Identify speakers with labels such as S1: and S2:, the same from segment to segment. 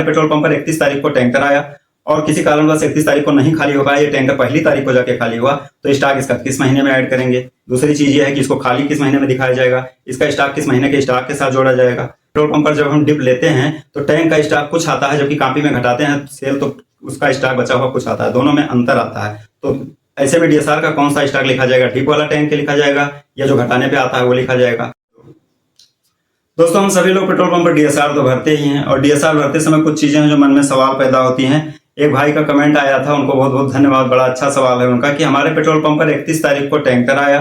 S1: Petrol pump पर 31 तारीख को टैंकर आया और किसी कारणवश 31 तारीख को नहीं खाली हो पाया, ये टैंकर पहली तारीख को जाके खाली हुआ, तो स्टॉक इसका किस महीने में ऐड करेंगे। दूसरी चीज ये है कि इसको खाली किस महीने में दिखाया जाएगा, इसका स्टॉक किस महीने के स्टॉक के साथ जोड़ा जाएगा। पेट्रोल पंप पर जब हम डिप लेते हैं तो टैंक का स्टॉक कुछ आता है, जबकि कॉपी में घटाते हैं सेल तो उसका स्टॉक बचा हुआ कुछ आता है, दोनों में अंतर आता है। तो ऐसे में डीएसआर का कौन सा स्टॉक लिखा जाएगा, डिप वाला टैंक के लिखा जाएगा या जो घटाने पे आता है वो लिखा जाएगा। दोस्तों, हम सभी लोग पेट्रोल पंप पर डीएसआर तो भरते ही हैं और डीएसआर भरते समय कुछ चीजें हैं जो मन में सवाल पैदा होती हैं। एक भाई का कमेंट आया था, उनको बहुत बहुत धन्यवाद, बड़ा अच्छा सवाल है उनका कि हमारे पेट्रोल पंप पर 31 तारीख को टैंकर आया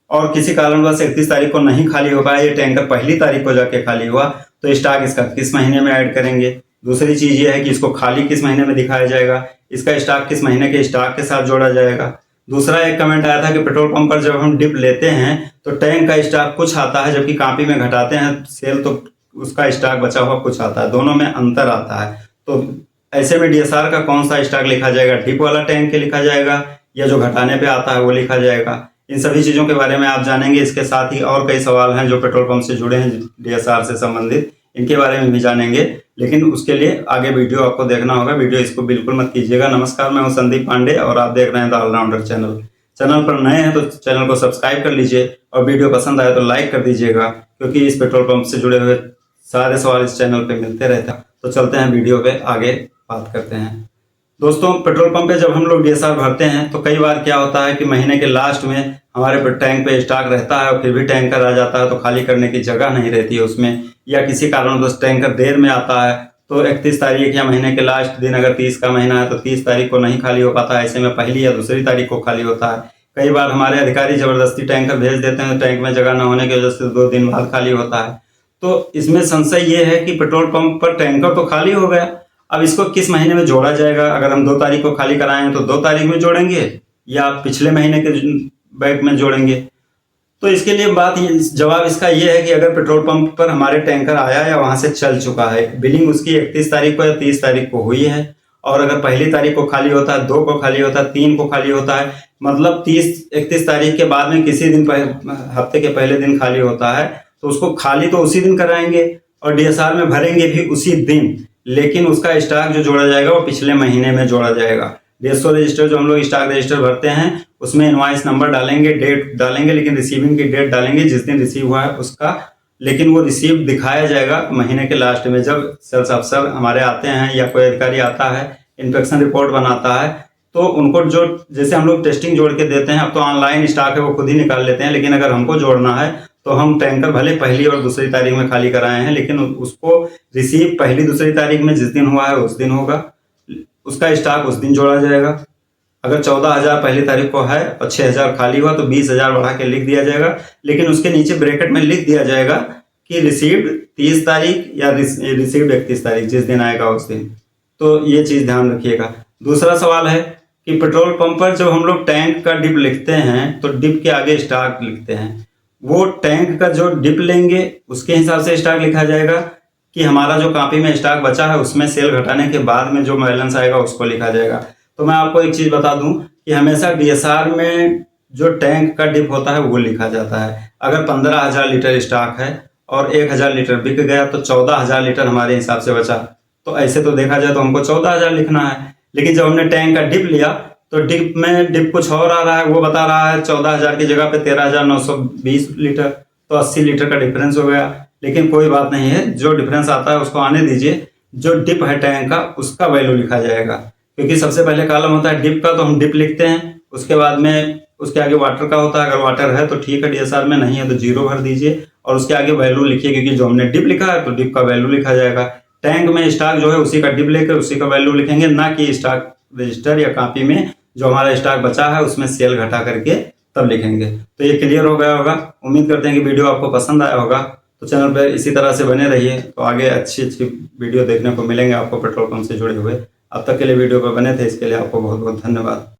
S1: और किसी कारणवश 31 तारीख को नहीं खाली हो पाया, ये टैंकर पहली तारीख को जाके खाली हुआ, तो स्टॉक इसका किस महीने में ऐड करेंगे। दूसरी चीज ये है कि इसको खाली किस महीने में दिखाया जाएगा, इसका स्टॉक किस महीने के स्टॉक के साथ जोड़ा जाएगा। दूसरा एक कमेंट आया था कि पेट्रोल पंप पर जब हम डिप लेते हैं तो टैंक का स्टॉक कुछ आता है, जबकि कॉपी में घटाते हैं सेल तो उसका स्टॉक बचा हुआ कुछ आता है, दोनों में अंतर आता है। तो ऐसे में डीएसआर का कौन सा स्टॉक लिखा जाएगा, डिप वाला टैंक के लिखा जाएगा या जो घटाने पे आता है वो लिखा जाएगा। इन सभी चीजों के बारे में आप जानेंगे। इसके साथ ही और कई सवाल हैं जो पेट्रोल पंप से जुड़े हैं डीएसआर से संबंधित, इनके बारे में भी जानेंगे, लेकिन उसके लिए आगे वीडियो आपको देखना होगा। वीडियो इसको बिल्कुल मत कीजिएगा। नमस्कार, मैं हूं संदीप पांडे और आप देख रहे हैं द ऑलराउंडर चैनल। चैनल पर नए हैं तो चैनल को सब्सक्राइब कर लीजिए और वीडियो पसंद आए तो लाइक कर दीजिएगा, क्योंकि इस पेट्रोल पंप से जुड़े हुए सारे सवाल इस चैनल पे मिलते रहते हैं। तो चलते हैं वीडियो पे आगे बात करते हैं। दोस्तों, पेट्रोल पंप पे जब हम लोग डीएसआर भरते हैं तो कई बार क्या होता है कि महीने के लास्ट में हमारे टैंक पे स्टॉक रहता है और फिर भी टैंकर आ जाता है तो खाली करने की जगह नहीं रहती है उसमें, या किसी कारणवश टैंकर देर में आता है तो 31 तारीख या महीने के लास्ट दिन अगर 30 का महीना है तो 30 तारीख को नहीं खाली हो पाता है, ऐसे में पहली या दूसरी तारीख को खाली होता है। कई बार हमारे अधिकारी जबरदस्ती टैंकर भेज देते हैं, टैंक में जगह न होने की वजह से 2 दिन बाद खाली होता है। तो इसमें संशय ये है कि पेट्रोल पंप पर टैंकर तो खाली हो गया, अब इसको किस महीने में जोड़ा जाएगा। अगर हम 2 तारीख को खाली कराएंगे तो 2 तारीख में जोड़ेंगे या पिछले महीने के बैक में जोड़ेंगे। तो इसके लिए जवाब इसका ये है कि अगर पेट्रोल पंप पर हमारे टैंकर आया या वहां से चल चुका है, बिलिंग उसकी 31 तारीख को या 30 तारीख को हुई है, और अगर पहली तारीख को खाली होता है, 2 को खाली होता है, 3 को खाली होता है, मतलब 31 तारीख के बाद में किसी दिन हफ्ते के पहले दिन खाली होता है, तो उसको खाली तो उसी दिन कराएंगे और डीएसआर में भरेंगे भी उसी दिन, लेकिन उसका स्टॉक जो जोड़ा जाएगा वो पिछले महीने में जोड़ा जाएगा। डीएसओ रजिस्टर जो हम लोग स्टॉक रजिस्टर भरते हैं उसमें इनवॉइस नंबर डालेंगे, डेट डालेंगे, लेकिन रिसीविंग की डेट डालेंगे जिस दिन रिसीव हुआ है उसका, लेकिन वो रिसीव दिखाया जाएगा महीने के लास्ट में। जब सेल्स अफसर हमारे आते हैं या कोई अधिकारी आता है, इंस्पेक्शन रिपोर्ट बनाता है, तो उनको जो जैसे हम लोग टेस्टिंग जोड़ के देते हैं, अब तो ऑनलाइन स्टॉक है वो खुद ही निकाल लेते हैं, लेकिन अगर हमको जोड़ना है तो हम टैंकर भले पहली और दूसरी तारीख में खाली कराए हैं, लेकिन उसको रिसीव पहली दूसरी तारीख में जिस दिन हुआ है उस दिन होगा, उसका स्टॉक उस दिन जोड़ा जाएगा। अगर 14,000 पहली तारीख को है और 6,000 खाली हुआ तो 20,000 बढ़ा के लिख दिया जाएगा, लेकिन उसके नीचे ब्रैकेट में लिख दिया जाएगा कि रिसीव्ड 30 तारीख या रिसीव्ड 31 तारीख, जिस दिन आएगा उस दिन। तो ये चीज ध्यान रखिएगा। दूसरा सवाल है कि पेट्रोल पंप पर जब हम लोग टैंक का डिप लिखते हैं तो डिप के आगे स्टॉक लिखते हैं, वो टैंक का जो डिप लेंगे उसके हिसाब से स्टॉक लिखा जाएगा कि हमारा जो कॉपी में स्टॉक बचा है उसमें सेल घटाने के बाद में जो बैलेंस आएगा उसको लिखा जाएगा। तो मैं आपको एक चीज बता दूं कि हमेशा डीएसआर में जो टैंक का डिप होता है वो लिखा जाता है। अगर 15,000 लीटर स्टॉक है और 1,000 लीटर बिक गया तो 14,000 लीटर हमारे हिसाब से बचा, तो ऐसे तो देखा जाए तो हमको 14,000 लिखना है। लेकिन जब हमने टैंक का डिप लिया तो डिप कुछ और आ रहा है, वो बता रहा है 14,000 की जगह पे 13,920 लीटर, तो 80 लीटर का डिफरेंस हो गया। लेकिन कोई बात नहीं है, जो डिफरेंस आता है उसको आने दीजिए, जो डिप है टैंक का उसका वैल्यू लिखा जाएगा, क्योंकि सबसे पहले कॉलम होता है डिप का, तो हम डिप लिखते हैं, उसके बाद में उसके आगे वाटर का होता है। अगर वाटर है तो ठीक है डीएसआर में, नहीं है तो 0 भर दीजिए और उसके आगे वैल्यू लिखिए, क्योंकि जो हमने डिप लिखा है तो डिप का वैल्यू लिखा जाएगा। टैंक में स्टॉक जो है उसी का डिप लेकर उसी का वैल्यू लिखेंगे, ना कि स्टॉक रजिस्टर या कॉपी में जो हमारा स्टॉक बचा है उसमें सेल घटा करके तब लिखेंगे। तो ये क्लियर हो गया होगा। उम्मीद करते हैं कि वीडियो आपको पसंद आया होगा। तो चैनल पर इसी तरह से बने रहिए, तो आगे अच्छी वीडियो देखने को मिलेंगे आपको पेट्रोल पंप से जुड़े हुए। अब तक के लिए वीडियो पर बने थे, इसके लिए आपको बहुत बहुत धन्यवाद।